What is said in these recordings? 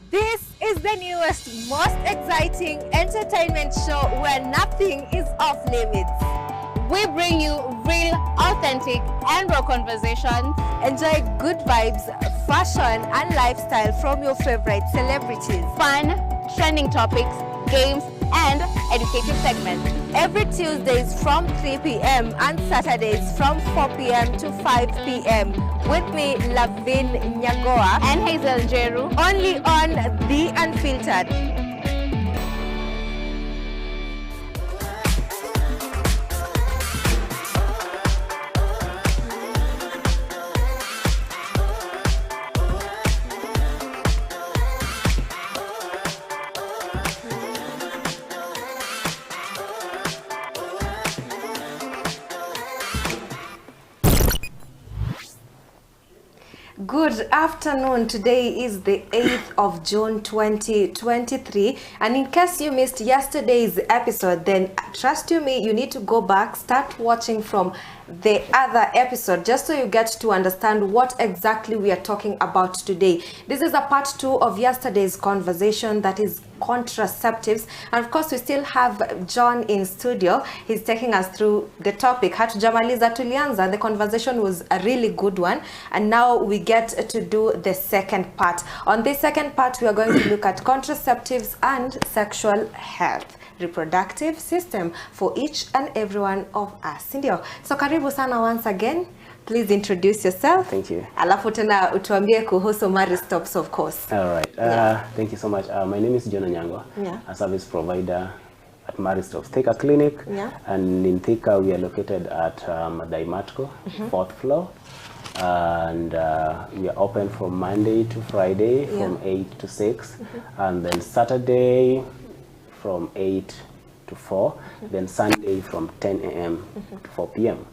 This is the newest, most exciting entertainment show where nothing is off limits. We bring you real, authentic, and raw conversations. Enjoy good vibes, fashion, and lifestyle from your favorite celebrities. Fun, trending topics, games, and educative segments. Every Tuesdays from 3 p.m. and Saturdays from 4 p.m. to 5 p.m. With me, LAVIN, NYAGOWA, and Hazel Jeru. Only on The Unfiltered. Good afternoon. Today is the 8th of June 2023, and in case you missed yesterday's episode, then trust you me, you need to go back, start watching from the other episode just so you get to understand what exactly we are talking about today. This is a part 2 of yesterday's conversation, that is contraceptives, and of course we still have John in studio. He's taking us through the topic. Hatujamaliza tulianza, the conversation was a really good one, and now we get to do the second part. On this second part, we are going to look at contraceptives and sexual health, reproductive system for each and every one of us. Ndio. So karibu sana once again. Please introduce yourself. Thank you. Alafu tena utuambie kuhusu Maristops, of course. All right. Thank you so much. My name is John NYAGOWA, a service provider at Maristops Thika Clinic. And in Thika, we are located at Daimatko, 4th floor. And we are open from Monday to Friday from 8 to 6. And then Saturday from 8 to 4. Then Sunday from 10 a.m. to 4 p.m.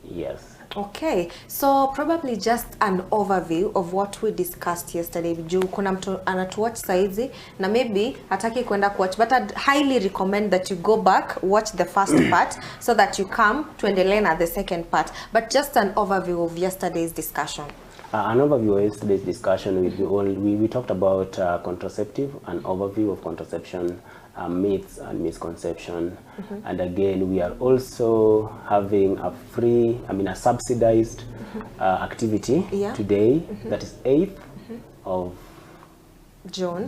Yes. Okay, so probably just an overview of what we discussed yesterday. Juu kuna mtu anatuwatch saizi na maybe hataki kwenda kuwatch, but I'd highly recommend that you go back, watch the first part so that you come tuendelee na the second part. But just an overview of yesterday's discussion. An overview of yesterday's discussion, we talked about contraceptive, an overview of contraception, myths and misconception. And again, we are also having a subsidized activity today, that is 8th of June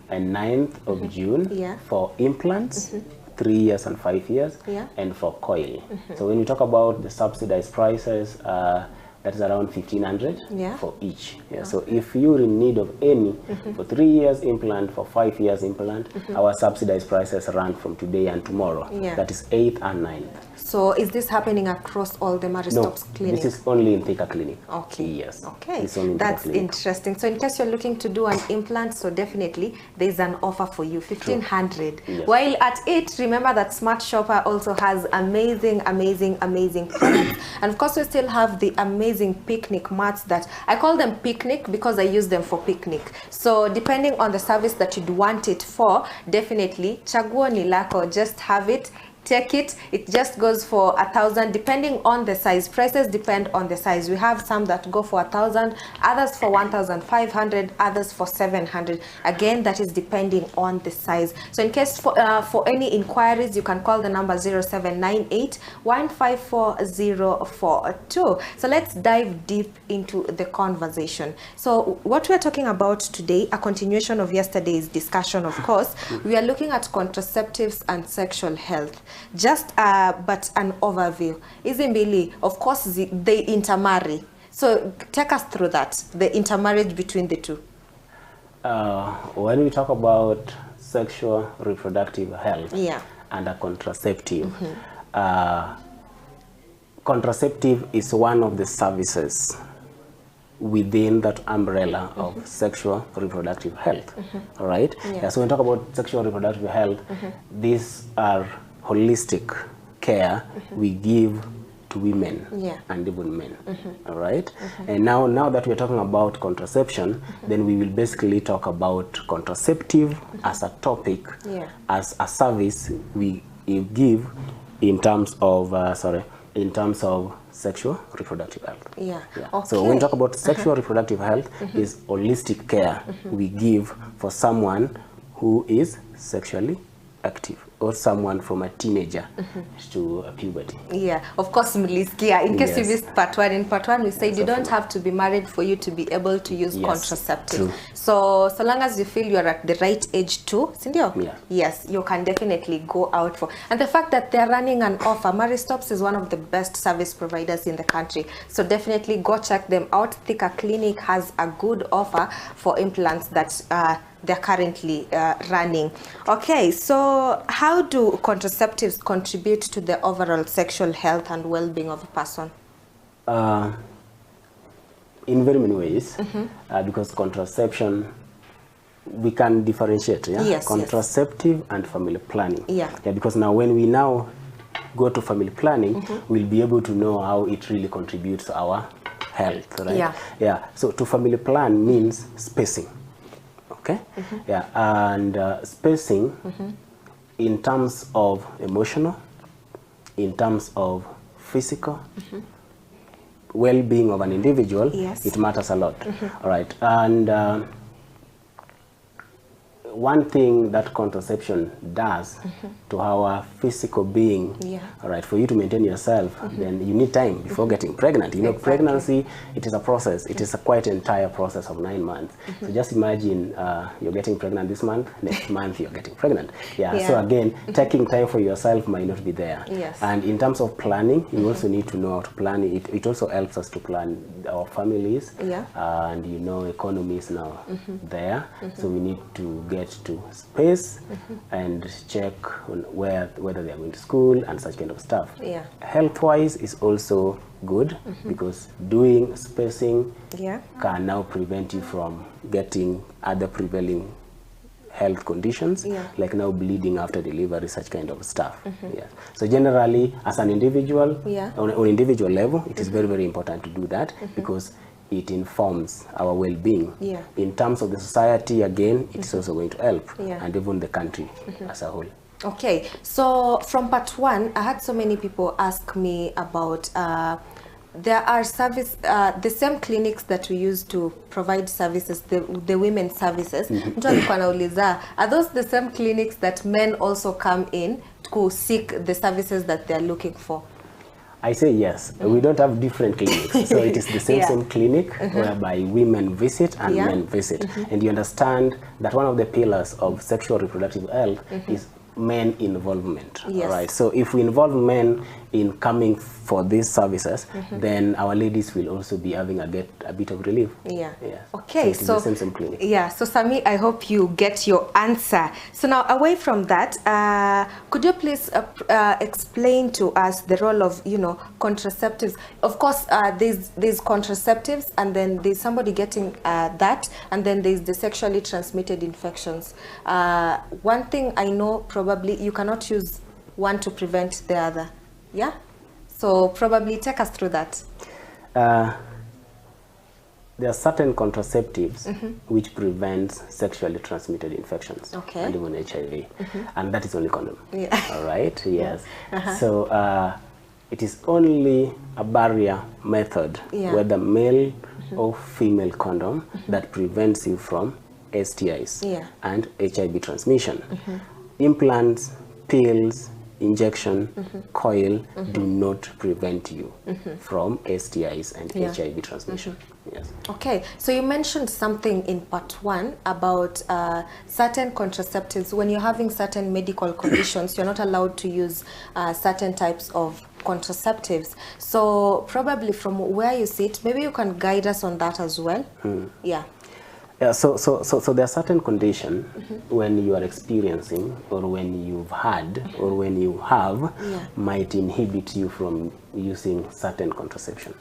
and 9th of June for implants, 3 years and 5 years, and for coil. So when we talk about the subsidized prices, that is around 1,500 for each. So if you're in need of any for 3 years implant, for 5 years implant, our subsidized prices run from today and tomorrow. That is 8th and 9th. So is this happening across all the Maristops clinics? This is only in Thika Clinic. Okay. Yes. Okay. That's interesting. So in case you're looking to do an implant, so definitely there's an offer for you, 1,500. While at it, remember that Smart Shopper also has amazing products. And of course we still have the amazing picnic mats that I call them picnic because I use them for picnic. So depending on the service that you'd want it for, definitely chaguo ni lako, just have it. Take it. It just goes for 1,000 depending on the size. Prices depend on the size. We have some that go for 1,000, others for 1,500, others for 700. Again, that is depending on the size. So in case for any inquiries, you can call the number 0798 154 So let's dive deep into the conversation. So what we're talking about today, a continuation of yesterday's discussion, of course, we are looking at contraceptives and sexual health. Just but an overview. Izimbili, of course, they intermarry. So take us through that, the intermarriage between the two. When we talk about sexual reproductive health and a contraceptive, contraceptive is one of the services within that umbrella of sexual reproductive health. All right? So when we talk about sexual reproductive health, these are holistic care we give to women and even men. All right? And now that we're talking about contraception, then we will basically talk about contraceptive as a topic, as a service we give in terms of sexual reproductive health. Yeah. Okay. So when we talk about sexual reproductive health, is holistic care we give for someone who is sexually active, or someone from a teenager to a puberty. Yeah, of course, Mlisikia. In case you missed part one, in part one we said you don't have to be married for you to be able to use contraceptives. True. So long as you feel you're at the right age too, Cindy? Yeah. Yes, you can definitely go out for. And the fact that they're running an offer, Maristops is one of the best service providers in the country. So definitely go check them out. Thika Clinic has a good offer for implants that they're currently running. Okay, so how do contraceptives contribute to the overall sexual health and well-being of a person? In very many ways, because contraception, we can differentiate, contraceptive and family planning. Because now when we now go to family planning, we'll be able to know how it really contributes to our health, right? So to family plan means spacing. Okay. And spacing in terms of emotional, in terms of physical well-being of an individual, it matters a lot. All right. And one thing that contraception does to our physical being, all right, for you to maintain yourself, then you need time before getting pregnant. You know, pregnancy, it is a process. It is a quite entire process of 9 months. So just imagine you're getting pregnant this month, next month you're getting pregnant. So again, taking time for yourself might not be there. And in terms of planning, you also need to know how to plan it. It also helps us to plan our families and, you know, economies now there. So we need to get to space and check on whether they are going to school and such kind of stuff. Health-wise is also good because doing spacing can now prevent you from getting other prevailing health conditions, like now bleeding after delivery, such kind of stuff. So generally, as an individual, on individual level, it is very, very important to do that because it informs our well-being. In terms of the society, again, it's also going to help, and even the country as a whole. Okay, so from part one, I had so many people ask me about there are the same clinics that we use to provide services, the women's services. Are those the same clinics that men also come in to seek the services that they're looking for? I say yes. We don't have different clinics. So it is the same clinic whereby women visit and men visit. And you understand that one of the pillars of sexual reproductive health is men involvement. Right? So if we involve men in coming for these services, then our ladies will also be having a bit of relief. Okay, so the same clinic. So Sami, I hope you get your answer. So now, away from that, could you please explain to us the role of, you know, contraceptives? Of course, there's contraceptives, and then there's somebody getting that, and then there's the sexually transmitted infections. One thing I know, probably you cannot use one to prevent the other. So probably take us through that. There are certain contraceptives which prevents sexually transmitted infections and even HIV, and that is only condom. All right. Yes. So it is only a barrier method, whether male or female condom, that prevents you from STIs and HIV transmission. Implants, pills, injection, coil do not prevent you from STIs and HIV transmission. Okay, so you mentioned something in part one about certain contraceptives. When you're having certain medical conditions, you're not allowed to use certain types of contraceptives. So probably from where you sit, maybe you can guide us on that as well. So there are certain conditions when you are experiencing, or when you've had, or when you have, might inhibit you from using certain contraception.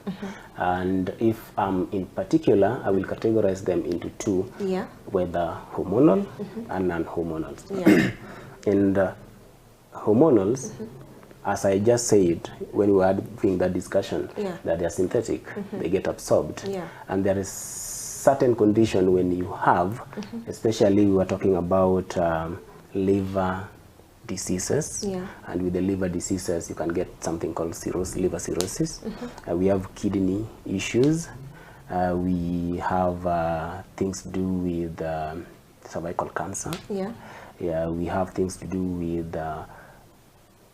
And if in particular, I will categorize them into two, whether hormonal and non-hormonals. And hormonals, as I just said, when we were having that discussion, that they are synthetic, they get absorbed, and there is certain condition when you have, especially we were talking about liver diseases. Yeah. And with the liver diseases, you can get something called liver cirrhosis. We have kidney issues. We have things to do with cervical cancer. Yeah. Yeah, we have things to do with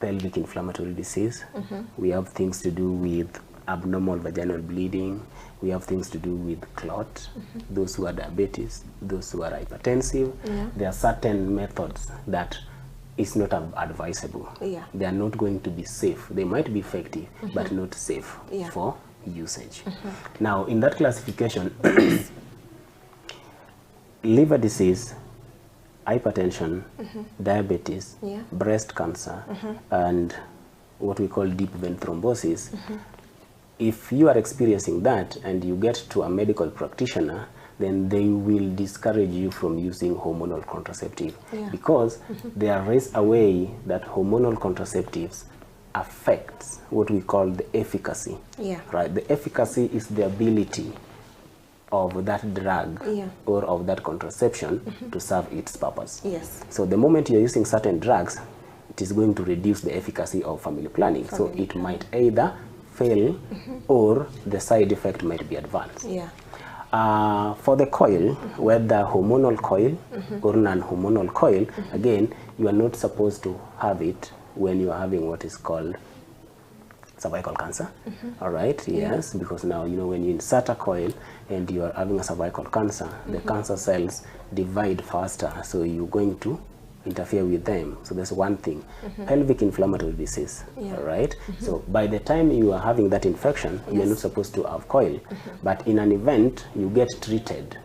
pelvic inflammatory disease. We have things to do with abnormal vaginal bleeding. We have things to do with clot, those who are diabetes, those who are hypertensive. Yeah. There are certain methods that is not advisable. Yeah. They are not going to be safe. They might be effective, but not safe Yeah. for usage. Now, in that classification, liver disease, hypertension, diabetes, Yeah. breast cancer, and what we call deep vein thrombosis. If you are experiencing that and you get to a medical practitioner, then they will discourage you from using hormonal contraceptive, Yeah. because there is a way that hormonal contraceptives affects what we call the efficacy. Yeah. Right? The efficacy is the ability of that drug Yeah. or of that contraception to serve its purpose. Yes. So the moment you're using certain drugs, it is going to reduce the efficacy of family planning. So it might either fail or the side effect might be advanced. Yeah. For the coil, whether hormonal coil or non-hormonal coil, again, you are not supposed to have it when you are having what is called cervical cancer. All right, yes, because now, you know, when you insert a coil and you are having a cervical cancer, the cancer cells divide faster, so you're going to interfere with them. So that's one thing. Pelvic inflammatory disease, Yeah. all right? So by the time you are having that infection, you're not supposed to have coil. But in an event, you get treated,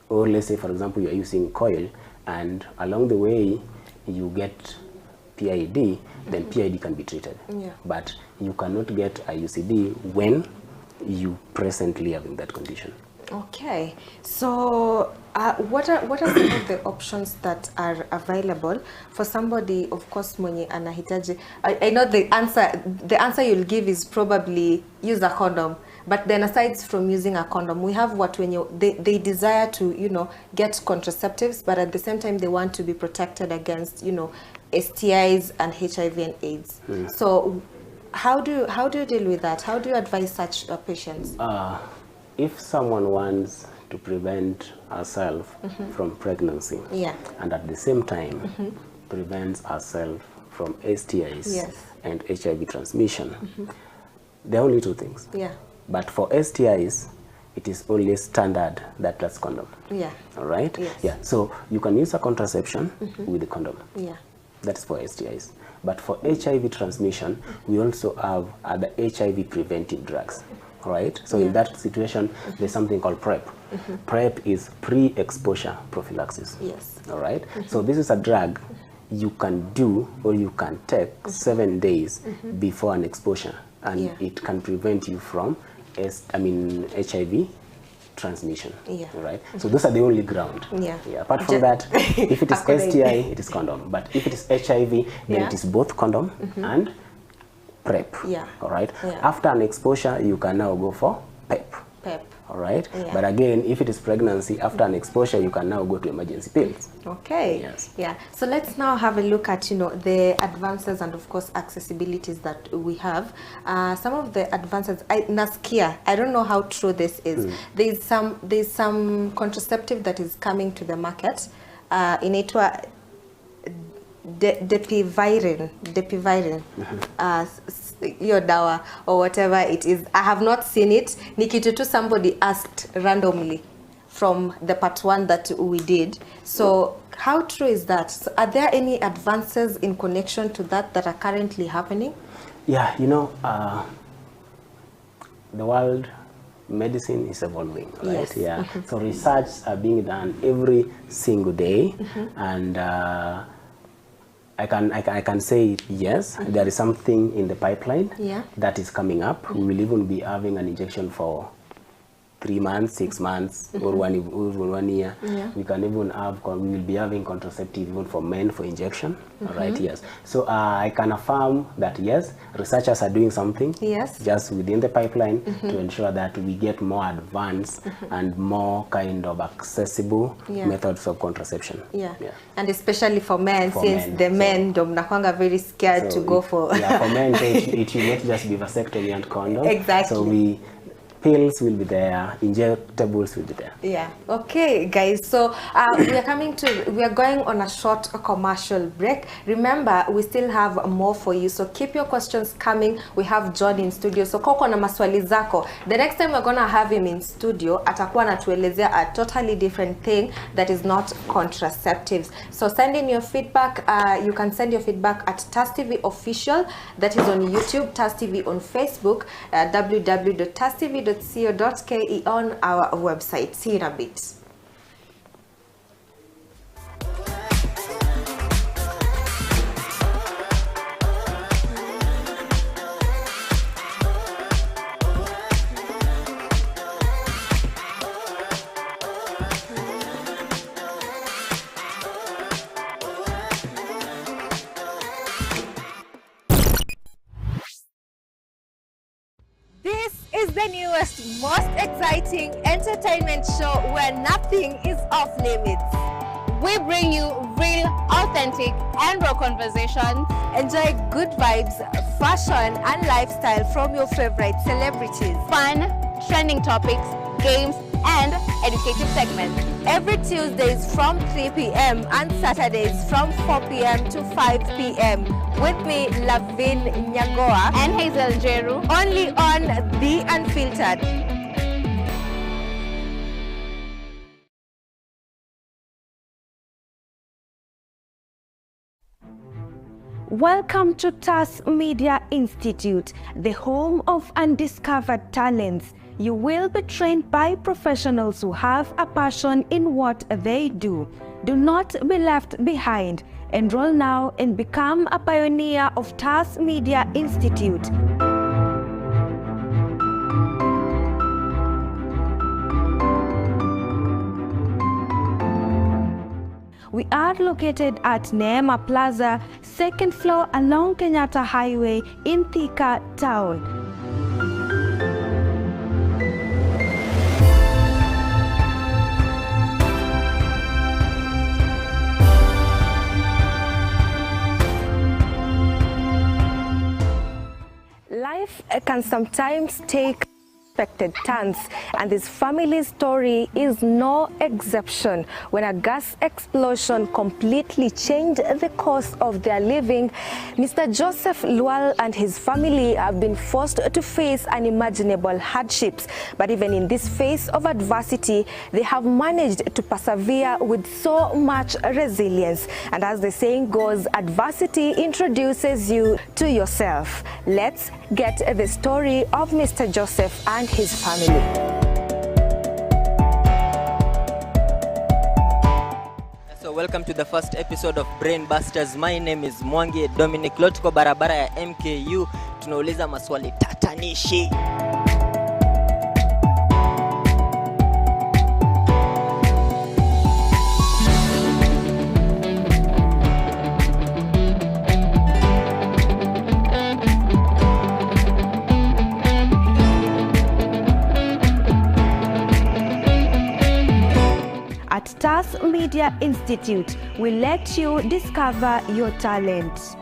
or let's say, for example, you're using coil, and along the way, you get PID, then PID can be treated. Yeah. But you cannot get a UCD when you presently having that condition. Okay, so what are some of the options that are available for somebody, of course, mwenye anahitaji? I know the answer you'll give is probably use a condom, but then aside from using a condom, we have what when they desire to, you know, get contraceptives, but at the same time they want to be protected against, you know, STIs and HIV and AIDS. So how do you deal with that? How do you advise such patients? If someone wants to prevent herself from pregnancy, Yeah. and at the same time prevents herself from STIs Yes. and HIV transmission, there are only two things. Yeah. But for STIs, it is only standard that's condom. Yeah. All right? Yes. Yeah. So you can use a contraception with the condom. Yeah. That's for STIs. But for HIV transmission, we also have other HIV preventive drugs. Right? So in that situation, there's something called PrEP. PrEP is pre-exposure prophylaxis. Yes. All right? So this is a drug you can do or you can take 7 days before an exposure, and it can prevent you from HIV transmission. Yeah. All right? So those are the only ground. Yeah. Apart from that, if it is According- STI, it is condom. But if it is HIV, then Yeah. it is both condom and PrEP. Yeah. All right. Yeah. After an exposure, you can now go for PEP. PEP. All right. Yeah. But again, if it is pregnancy, after an exposure, you can now go to emergency pills. Okay. Yes. Yeah. So let's now have a look at, you know, the advances and of course accessibilities that we have. Some of the advances, Naskia, I don't know how true this is. There's some contraceptive that is coming to the market. Inaitwa Depivirin, your dawa or whatever it is. I have not seen it. Nikitutu, somebody asked randomly from the part 1 that we did. So how true is that? So are there any advances in connection to that are currently happening? Yeah, you know, the world medicine is evolving, right? Yes. Yeah. So research are being done every single day, and I can say yes, there is something in the pipeline Yeah. that is coming up. We will even be having an injection for 3 months, 6 months, or one year. Yeah. We can even have, we will be having contraceptive even for men for injection. All right, yes. So I can affirm that yes, researchers are doing something Yes. just within the pipeline to ensure that we get more advanced and more kind of accessible methods of contraception. Yeah. And especially for men, For since men, the men mnakwanga very scared to go for yeah, for men it will not just be vasectomy and condom. Exactly. So pills will be there, injectables will be there. Yeah. Okay, guys. So we are going on a short commercial break. Remember, we still have more for you. So keep your questions coming. We have John in studio. So koko na maswali zako. The next time we're gonna have him in studio, atakuwa anatuelezea a totally different thing that is not contraceptives. So send in your feedback. You can send your feedback at TAS TV Official. That is on YouTube. TAS TV on Facebook. www.tastv.co.ke on our website. See you in a bit. This is the newest, most exciting entertainment show where nothing is off limits. We bring you real, authentic, and raw conversations. Enjoy good vibes, fashion, and lifestyle from your favorite celebrities. Fun, trending topics, games, and educative segments. Every Tuesdays from 3 p.m. and Saturdays from 4 p.m. to 5 p.m. With me, LAVIN NYAGOWA And Hazel Jeru. only on The Unfiltered. Welcome to TAS Media Institute, the home of undiscovered talents. You will be trained by professionals who have a passion in what they do. Do not be left behind. Enroll now and become a pioneer of TAS Media Institute. We are located at Neema Plaza, second floor along Kenyatta Highway in Thika Town. Life can sometimes take unexpected turns, and this family's story is no exception. When a gas explosion completely changed the course of their living, Mr. Joseph Lual and his family have been forced to face unimaginable hardships. But even in this phase of adversity, they have managed to persevere with so much resilience. And as the saying goes, adversity introduces you to yourself. Let's get the story of Mr. Joseph and his family. So welcome to the first episode of Brain Busters. My name is Mwangi Dominic. Lotko barabara ya MKU. Tunauliza maswali tatanishi. At TAS Media Institute, we let you discover your talent.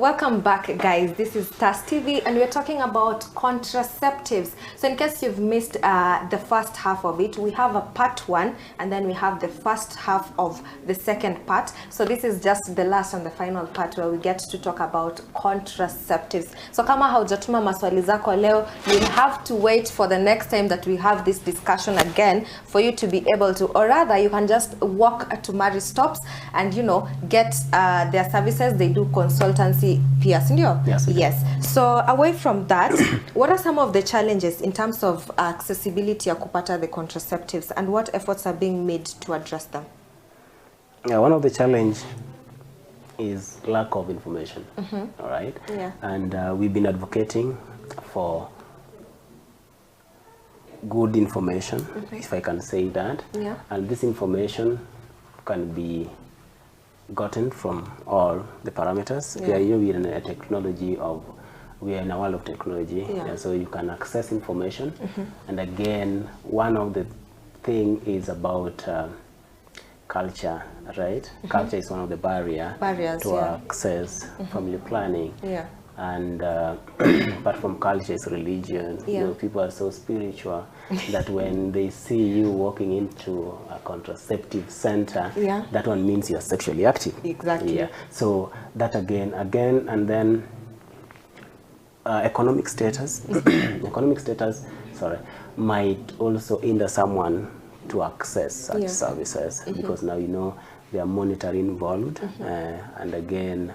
Welcome back, guys. This is TAS TV and we're talking about contraceptives. So in case you've missed the first half of it, we have a part 1 and then we have the first half of the second part. So this is just the last and the final part where we get to talk about contraceptives. So kama haujatuma maswali zako leo, you'll have to wait for the next time that we have this discussion again for you to be able to, or rather you can just walk to Mary Stops and get their services. They do consultancy. Yes. So away from that, what are some of the challenges in terms of accessibility ya kupata the contraceptives, and what efforts are being made to address them? Yeah, one of the challenge is lack of information. All right. Yeah. And we've been advocating for good information, if I can say that. Yeah. And this information can be gotten from all the parameters. Yeah. We are in a technology of, we are in a world of technology. Yeah. So you can access information. And again, one of the thing is about culture, right? Culture is one of the barriers to access family planning. Yeah. And apart from culture is religion. Yeah. People are so spiritual that when they see you walking into a contraceptive center, that one means you're sexually active. Exactly. Yeah. So that again, and then economic status. Economic status, might also hinder someone to access such services because now there are monetary involved, and again,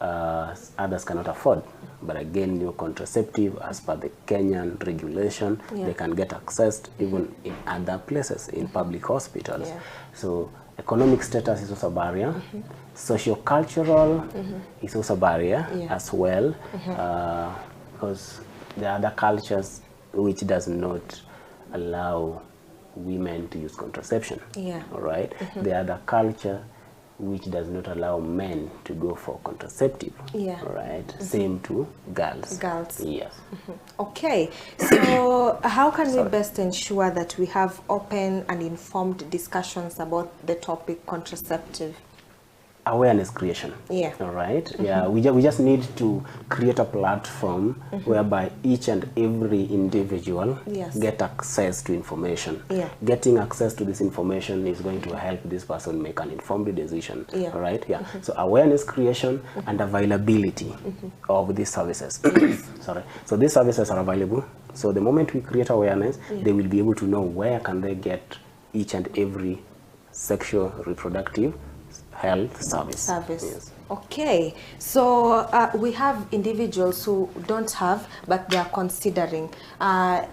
others cannot afford. But again, new contraceptive, as per the Kenyan regulation, they can get accessed even in other places, in public hospitals. Yeah. So economic status is also a barrier. Socio-cultural is also a barrier as well, because there are other cultures which does not allow women to use contraception. Yeah. All right. There are other culture which does not allow men to go for contraceptive. Yeah. Right. Same to girls. Yes. Okay. So how can we best ensure that we have open and informed discussions about the topic contraceptive? Awareness creation. Yeah. All right. Yeah. We just need to create a platform whereby each and every individual get access to information. Yeah. Getting access to this information is going to help this person make an informed decision. Yeah. All right. Yeah. So awareness creation and availability of these services. So these services are available. So the moment we create awareness, they will be able to know where can they get each and every sexual reproductive health service. Yes. Okay, so we have individuals who don't have, but they are considering.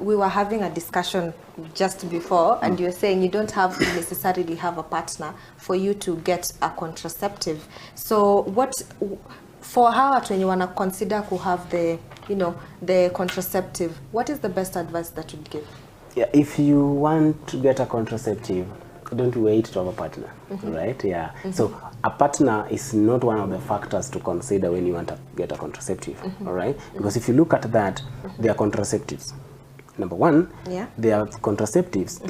We were having a discussion just before, and you're saying you don't have to necessarily have a partner for you to get a contraceptive. So what, for how when you wanna consider to have the, the contraceptive, what is the best advice that you'd give? Yeah, if you want to get a contraceptive, don't wait to have a partner, right? Yeah. So a partner is not one of the factors to consider when you want to get a contraceptive, all right? Because if you look at that, there are contraceptives. Number one, there are contraceptives,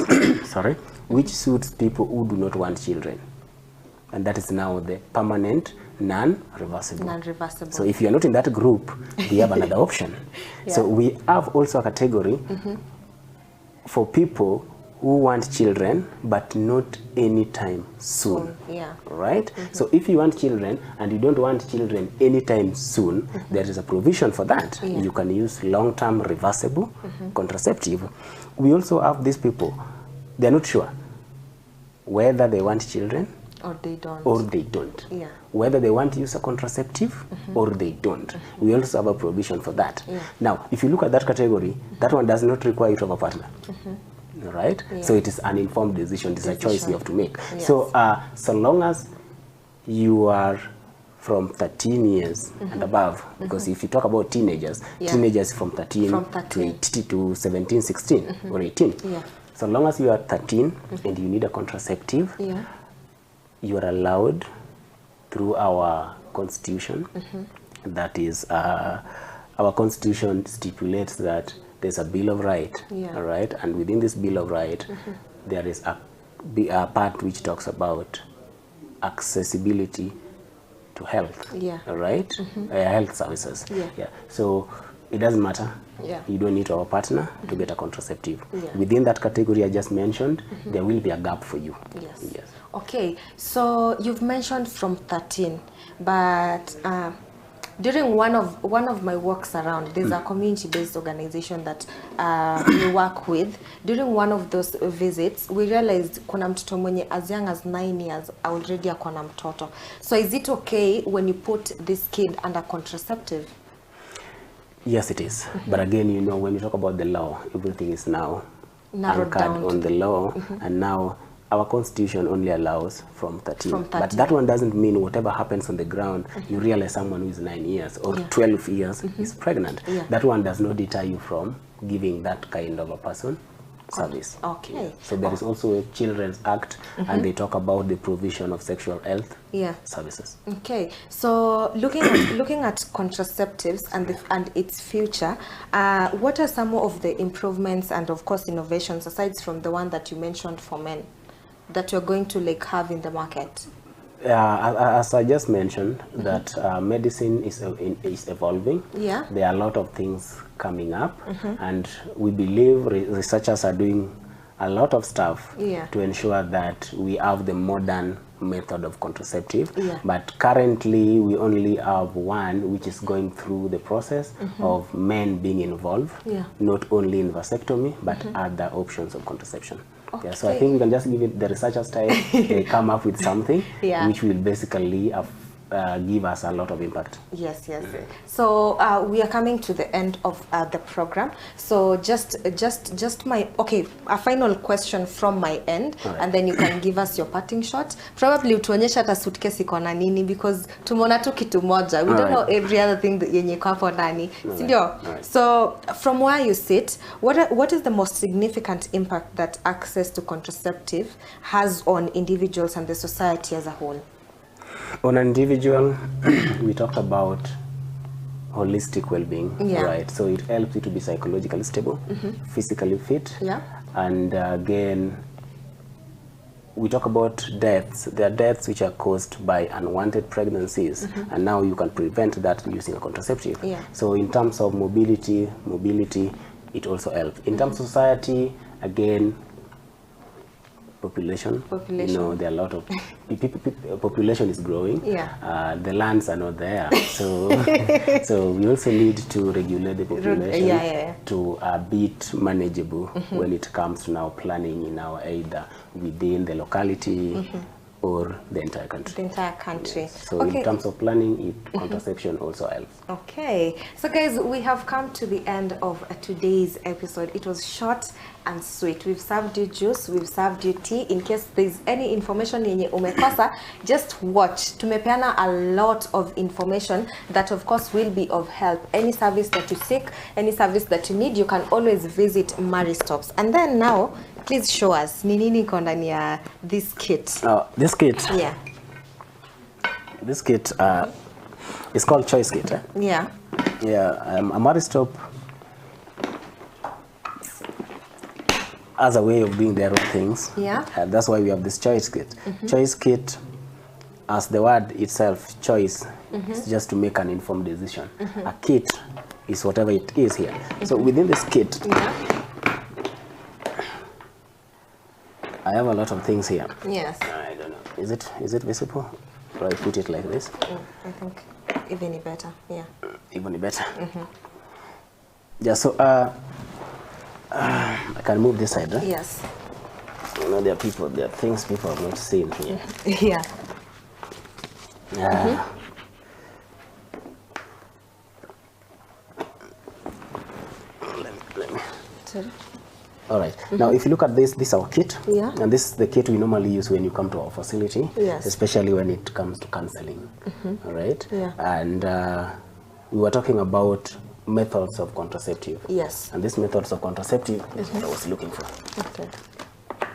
which suits people who do not want children. And that is now the permanent, non-reversible. So if you are not in that group, we have another option. So we have also a category for people who want children, but not anytime soon. Right? So if you want children and you don't want children anytime soon, there is a provision for that. You can use long-term reversible contraceptive. We also have these people, they're not sure whether they want children or they don't. Whether they want to use a contraceptive or they don't. We also have a provision for that. Now, if you look at that category, that one does not require you to have a partner. Right? So it is an informed decision. It is a choice you have to make. So so long as you are from 13 years and above, because if you talk about teenagers, teenagers from 13 to 17, 16 or 18. So long as you are 13 and you need a contraceptive, you are allowed through our constitution. That is, our constitution stipulates that there's a Bill of Rights, all right? And within this Bill of Rights, there is a part which talks about accessibility to health, Yeah. right? Health services. Yeah. So it doesn't matter. Yeah. You don't need to have a partner to get a contraceptive. Yeah. Within that category I just mentioned, there will be a gap for you. Yes. Okay, so you've mentioned from 13, but during one of my walks around, there's a community-based organization that we work with. During one of those visits, we realized kuna mtoto mwenye as young as 9 years already akona mtoto. So is it okay when you put this kid under contraceptive? Yes, it is. But again, you know, when you talk about the law, everything is now Narrowed anchored down on the law, and now our constitution only allows from 13. From 13. But that one doesn't mean whatever happens on the ground, you realize someone who is 9 years or 12 years is pregnant. That one does not deter you from giving that kind of a person service. Okay. So there is also a Children's Act, and they talk about the provision of sexual health services. Okay, so looking at contraceptives and its future, what are some of the improvements and of course innovations aside from the one that you mentioned for men that you're going to like have in the market? As I just mentioned, that medicine is evolving. Yeah. There are a lot of things coming up, and we believe researchers are doing a lot of stuff to ensure that we have the modern method of contraceptive. But currently we only have one which is going through the process of men being involved, not only in vasectomy but other options of contraception. Okay. So I think we can just give it the researchers time. They come up with something which will basically give us a lot of impact. Yes. So we are coming to the end of the program. So just a final question from my end, and then you can give us your parting shot. Probably utuonyesha hata suitcase iko na nini, because tumeona tu kitu moja. We don't know every other thing that yenye iko hapo ndani. Sindio? So from where you sit, what is the most significant impact that access to contraceptive has on individuals and the society as a whole? On an individual, we talked about holistic well-being, right? So it helps you to be psychologically stable, physically fit, and again, we talk about deaths. There are deaths which are caused by unwanted pregnancies, and now you can prevent that using a contraceptive. So in terms of mobility, it also helps. In terms of society, again, population. You know, there are a lot of population is growing. The lands are not there, so so we also need to regulate the population to a bit manageable when it comes to now planning in our either within the locality or the entire country. The entire country. So in terms of planning, contraception also helps. Okay. So guys, we have come to the end of today's episode. It was short and sweet. We've served you juice, we've served you tea. In case there's any information yenye umekosa, just watch. Tumepeana a lot of information that of course will be of help. Any service that you seek, any service that you need, you can always visit Maristops. And then now, please show us ni nini iko ndani ya this kit. This kit. This kit is called Choice Kit. A Maristop as a way of doing their own things. That's why we have this Choice Kit. Choice Kit, as the word itself, choice, is just to make an informed decision. A kit is whatever it is here. So within this kit, I have a lot of things here. I don't know. Is it visible? Or I put it like this? I think even better. Even better. So I can move this side, right? Yes. You know, there are things people have not seen here. Let me. Sorry. All right. Now, if you look at this is our kit. And this is the kit we normally use when you come to our facility, especially when it comes to counseling. All right. And we were talking about methods of contraceptive. And these methods of contraceptive is what I was looking for.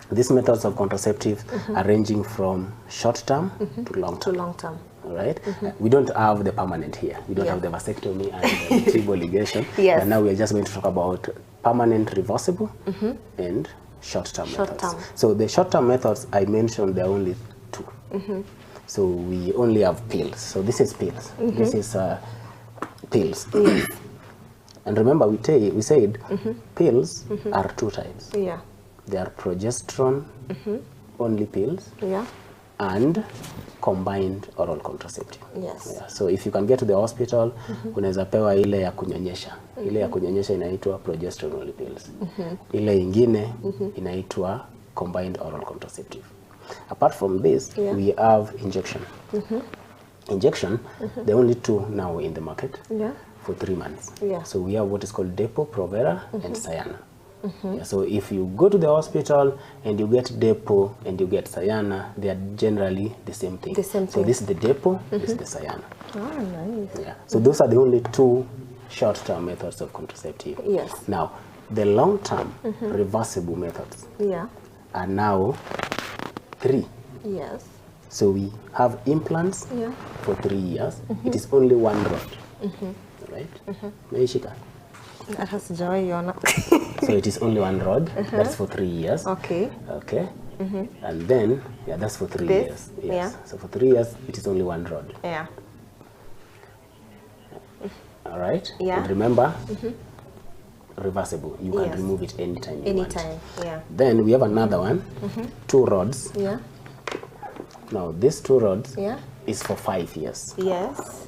These methods of contraceptive are ranging from short-term to long-term. All right. We don't have the permanent here. We don't have the vasectomy and the tubal ligation. And now we are just going to talk about permanent reversible and short-term methods. So the short-term methods I mentioned, there are only two. So we only have pills. So this is pills. This is pills. And remember, we said pills are two types. Yeah. They are progesterone only pills. Yeah. And combined oral contraceptive. Yes. Yeah. So if you can get to the hospital, unaweza pewa ile ya kunyonyesha. Ile ya kunyonyesha inaitwa progesterone only pills. Ile ingine inaitwa combined oral contraceptive. Apart from this, we have injection. Injection, the only two now in the market for 3 months. Yeah. So we have what is called Depo, Provera, and Sayana. Yeah, so if you go to the hospital and you get Depo and you get Sayana, they are generally the same thing. The same so thing. this is the Depo, this is the Sayana. Oh, nice. Yeah. So those are the only two short-term methods of contraceptive. Yes. Now, the long-term reversible methods are now 3. Yes. So we have implants for 3 years. It is only 1 rod. Right? Meishika. So it is only 1 rod. That's for 3 years. Okay. Okay. And then, that's for 3 years. Yes. Yeah. So for 3 years, it is only 1 rod. Yeah. All right. Yeah. And remember, reversible. You can remove it anytime you want. Anytime. Yeah. Then we have another one, 2 rods. Yeah. Now these 2 rods is for 5 years. Yes.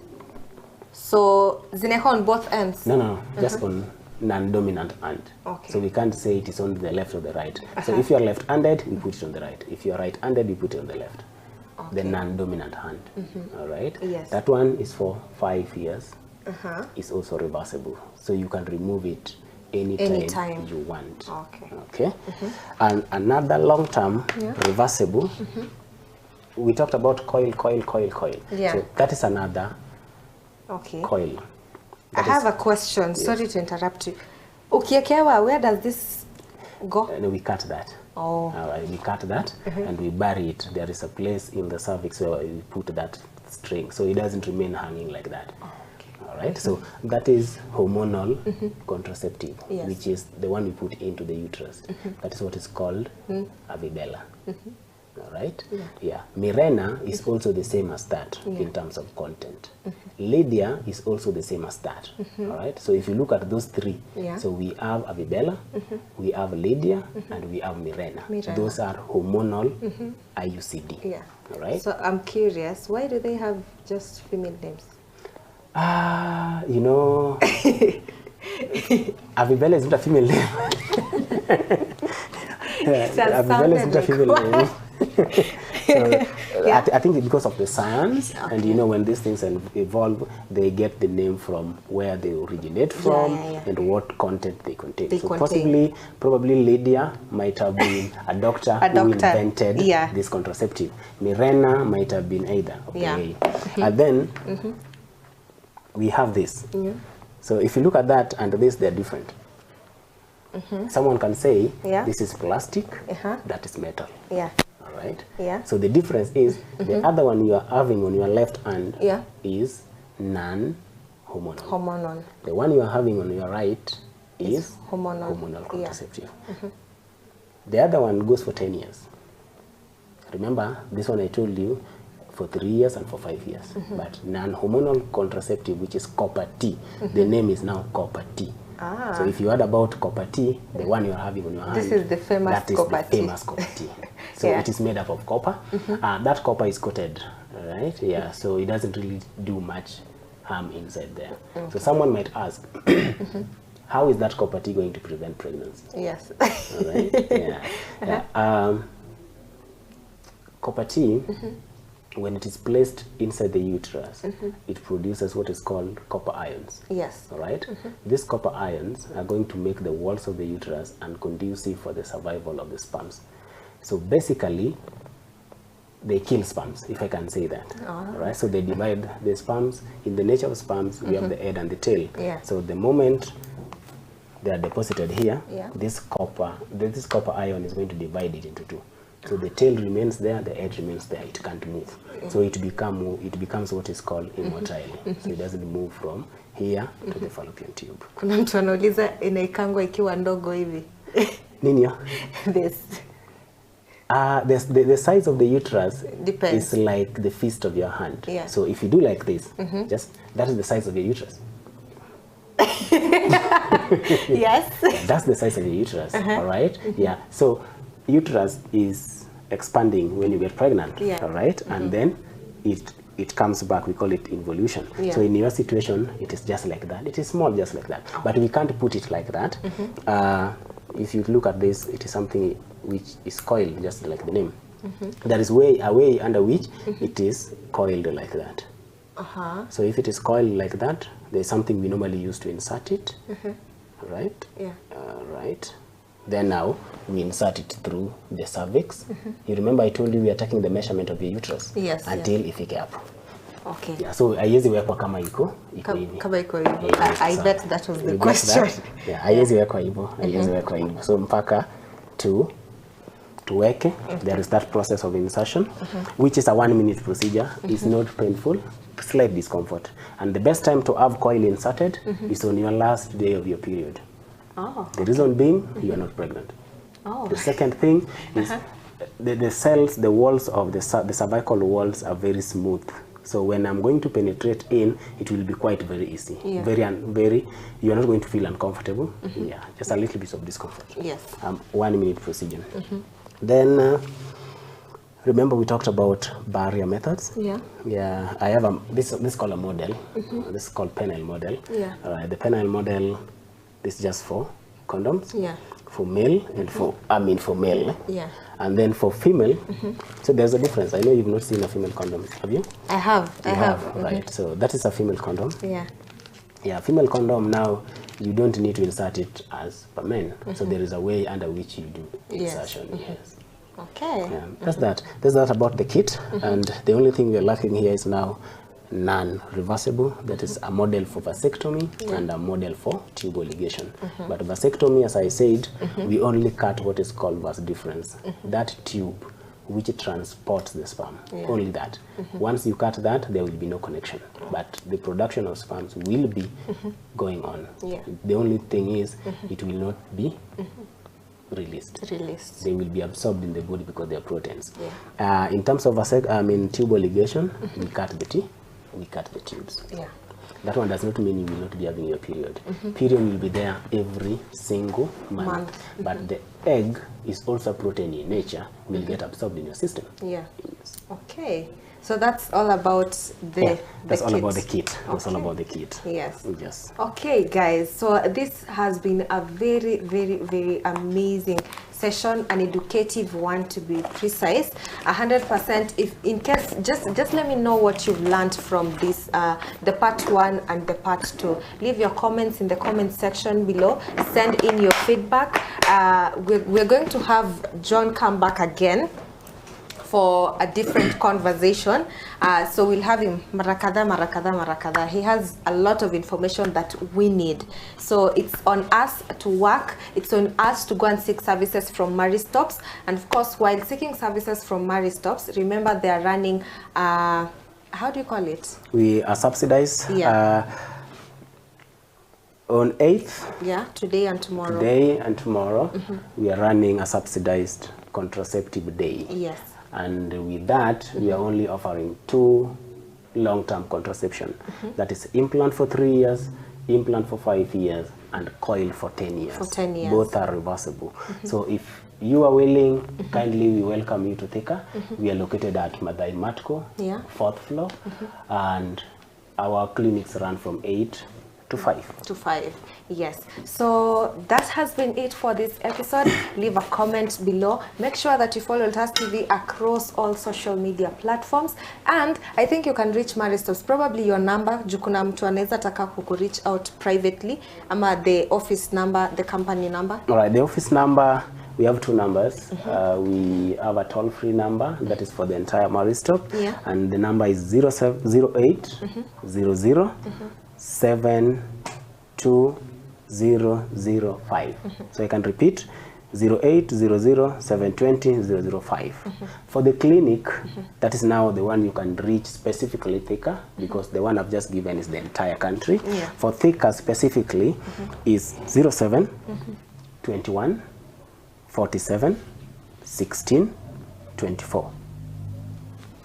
So zineko on both ends? No. Just on non-dominant hand. Okay. So we can't say it is on the left or the right. So if you are left-handed, we put it on the right. If you are right-handed, we put it on the left. Okay. The non-dominant hand. All right. Yes. That one is for 5 years. It's also reversible. So you can remove it anytime you want. Okay. And another long-term reversible. We talked about coil. Yeah. So that is another coil. I have a question. Sorry to interrupt you. Ukiekewa, where does this go? No, we cut that. Oh. We cut that and we bury it. There is a place in the cervix where we put that string, so it doesn't remain hanging like that. All right. So that is hormonal contraceptive, which is the one we put into the uterus. That is what is called Avibela. All right. Yeah. Mirena is also the same as that in terms of content. Lydia is also the same as that. All right. So if you look at those 3, so we have Avibela, we have Lydia, and we have Mirena. Those are hormonal IUCD. Yeah. All right. So I'm curious, why do they have just female names? You know, Avibela is not a female name. Avibela is not a female name. I think it's because of the science, and you know, when these things evolve, they get the name from where they originate from and what content they contain. Probably Lydia might have been a doctor who invented this contraceptive. Mirena might have been either. Okay. And then we have this. So if you look at that and this, they're different. Someone can say this is plastic, that is metal. Right? So the difference is the other one you are having on your left hand is non-hormonal. The one you are having on your right is hormonal contraceptive. The other one goes for 10 years. Remember, this one I told you for 3 years and for 5 years. But non-hormonal contraceptive, which is copper T, the name is now copper T. So if you heard about copper T, the one you're having on your hand, this is the famous copper T. Famous copper T. So it is made up of copper. That copper is coated, right? Yeah. So it doesn't really do much harm inside there. So someone might ask, how is that copper T going to prevent pregnancy? Yes. All right. Copper T, when it is placed inside the uterus, it produces what is called copper ions. Yes. All right. These copper ions are going to make the walls of the uterus unconducive for the survival of the sperms. So basically, they kill sperms, if I can say that. All right. So they divide the sperms. In the nature of sperms, we have the head and the tail. So the moment they are deposited here, this copper ion is going to divide it into 2. So the tail remains there, the head remains there. It can't move. So it becomes what is called immotile. So it doesn't move from here to the fallopian tube. Kuna mtu anauliza inaikangwa ikiwa ndogo hivi. Nini? This. The size of the uterus Depends. is like the fist of your hand. Yeah. So if you do like this, just that is the size of your uterus. Yes. That's the size of your uterus. All right. Yeah. So uterus is expanding when you get pregnant. Yeah. All right. And then it comes back. We call it involution. Yeah. So in your situation, it is just like that. It is small, just like that. But we can't put it like that. If you look at this, it is something which is coiled, just like the name. There is a way under which it is coiled like that. So if it is coiled like that, there's something we normally use to insert it. Right? Yeah. Right. Then now we insert it through the cervix. You remember I told you we are taking the measurement of your uterus Yes, until ifike hapo. Okay. Yeah, so haiwezi wekwa kama iko hivi. Kama iko hivyo. Yeah, I so bet that was the you get question. that? Yeah, haiwezi wekwa hivyo, haiwezi wekwa hivyo. So mpaka tuweke, there is that process of insertion, which is a 1-minute procedure. It's not painful, slight discomfort. And the best time to have coil inserted is on your last day of your period. Oh. The reason being, you are not pregnant. Oh. The second thing is the cells, the walls of the cervical walls are very smooth. So when I'm going to penetrate in, it will be quite very easy. Yeah. Very, you are not going to feel uncomfortable. Yeah, just a little bit of discomfort. Yes. 1-minute procedure. Then, remember we talked about barrier methods? Yeah. Yeah, I have this is called a model. This is called penile model. Yeah. The penile model is just for condoms. Yeah. For male and for male. Yeah. And then for female, so there's a difference. I know you've not seen a female condom, have you? I have. You have. Right. So that is a female condom. Yeah. Yeah, female condom now, you don't need to insert it as per men. So there is a way under which you do insertion. Yes. Okay. Yeah, that's that. That's that about the kit. And the only thing we're lacking here is now non-reversible. That is a model for vasectomy and a model for tubal ligation. But vasectomy, as I said, we only cut what is called vas deferens. That tube which transports the sperm. Only that. Once you cut that, there will be no connection. But the production of sperms will be going on. Yeah. The only thing is, it will not be released. They will be absorbed in the body because they are proteins. Yeah. In terms of tubal ligation, we cut the tubes. Yeah. That one does not mean you will not be having your period. Period will be there every single month. But the egg is also a protein in nature, will get absorbed in your system. Yeah. Yes. Okay. So that's all about the that's all kit. about the kit. That's all about the kit. Yes. Yes. Okay, guys. So this has been a very, very, very amazing session, an educative one to be precise. 100%. If in case, just let me know what you've learned from this, the part 1 and the part 2. Leave your comments in the comment section below. Send in your feedback. We're going to have John come back again for a different conversation. So we'll have him marakadha. He has a lot of information that we need. So it's on us to work. It's on us to go and seek services from Maristops. And of course, while seeking services from Maristops, remember they are running, how do you call it? We are subsidized. Yeah. On 8th. Yeah, today and tomorrow. Today and tomorrow, we are running a subsidized contraceptive day. Yes. And with that, we are only offering 2 long-term contraception. That is implant for 3 years, implant for 5 years, and coil for 10 years. For 10 years. Both are reversible. So if you are willing, kindly we welcome you to Thika. We are located at Madai Matko, 4th floor, and our clinics run from 8 to 5. To 5, yes. So that has been it for this episode. Leave a comment below. Make sure that you follow Ultas TV across all social media platforms. And I think you can reach Maristops. Probably your number, jukuna mtu anaweza taka kuku reach out privately. Ama the office number, the company number. All right, the office number, we have 2 numbers. We have a toll-free number that is for the entire Maristop. Yeah. And the number is 0800 72005. So I can repeat, 0800 720 005. For the clinic, that is now the one you can reach specifically Thika, because the one I've just given is the entire country. Yeah. For Thika specifically is 07 21 47 16 24.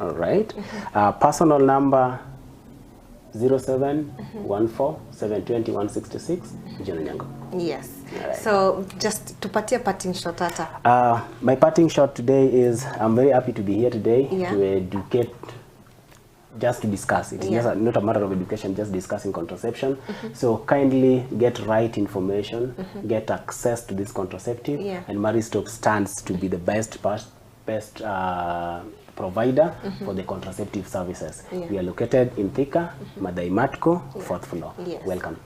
All right. Personal number 0714-720-166, John Nyango. Yes. Right. So just tupatie parting shot ata. My parting shot today is I'm very happy to be here today to educate, just to discuss. It's not a matter of education, just discussing contraception. So kindly get right information, get access to this contraceptive, and Maristop stands to be the best provider for the contraceptive services. We are located in Thika, Madai Matko, 4th floor. Welcome.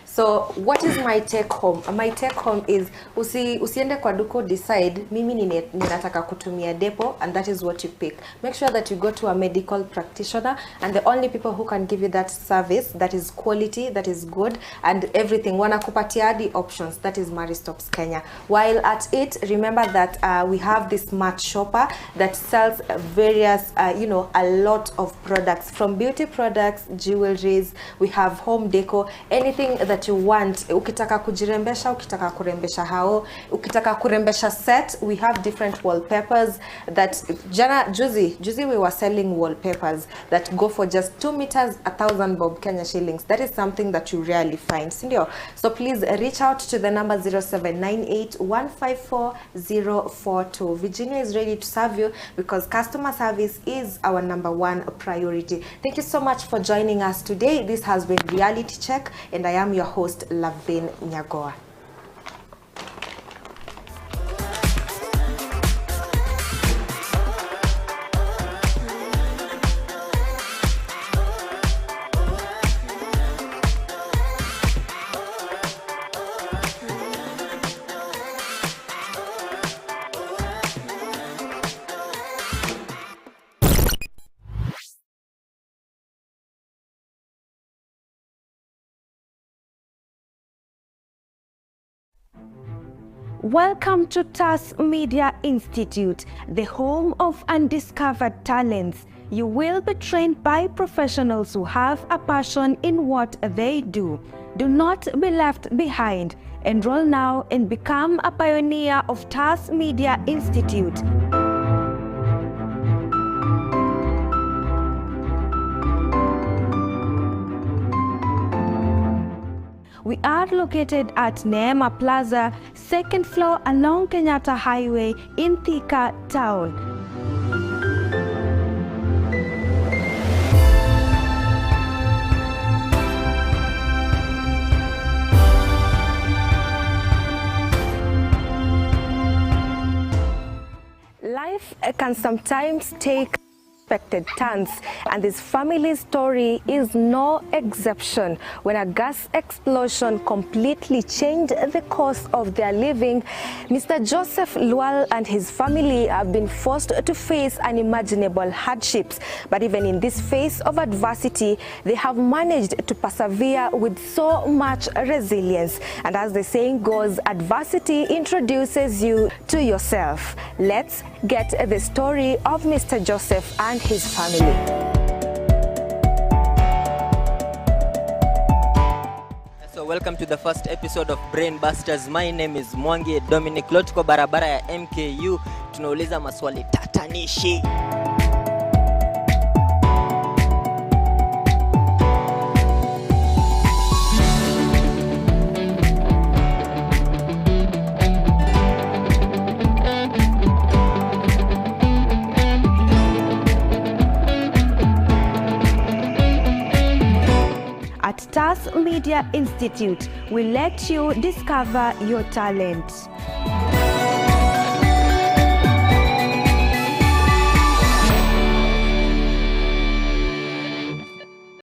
So what is my take home? My take home is usiende kwa duko decide mimi ninataka kutumia depo, and that is what you pick. Make sure that you go to a medical practitioner, and the only people who can give you that service that is quality, that is good, and everything wanakupatia hadi options, that is Maristops Kenya. While at it, remember that we have this smart shopper that sells various a lot of products, from beauty products, jewelries, we have home decor, anything that you want. Ukitaka kujirembesha, ukitaka kurembesha hao, ukitaka kurembesha set, we have different wallpapers that juzi we were selling wallpapers that go for just 2 meters, 1,000 bob Kenya shillings. That is something that you rarely find, sindio? So please reach out to the number 0798-154-042. Virginia is ready to serve you because customer service is our #1 priority. Thank you so much for joining us today. This has been Reality Check, and I am your host, LAVIN NYAGOWA. Welcome to TAS Media Institute, the home of undiscovered talents. You will be trained by professionals who have a passion in what they do. Do not be left behind. Enroll now and become a pioneer of TAS Media Institute. We are located at Neema Plaza, 2nd floor along Kenyatta Highway in Thika Town. Life can sometimes take unexpected turns, and this family's story is no exception. When a gas explosion completely changed the course of their living, Mr. Joseph Lual and his family have been forced to face unimaginable hardships. But even in this phase of adversity, they have managed to persevere with so much resilience. And as the saying goes, adversity introduces you to yourself. Let's get the story of Mr. Joseph and his family. So welcome to the first episode of Brain Busters. My name is Mwangi Dominic. Leo tuko barabara ya MKU, tunauliza maswali tatanishi. At TAS Media Institute, we let you discover your talent.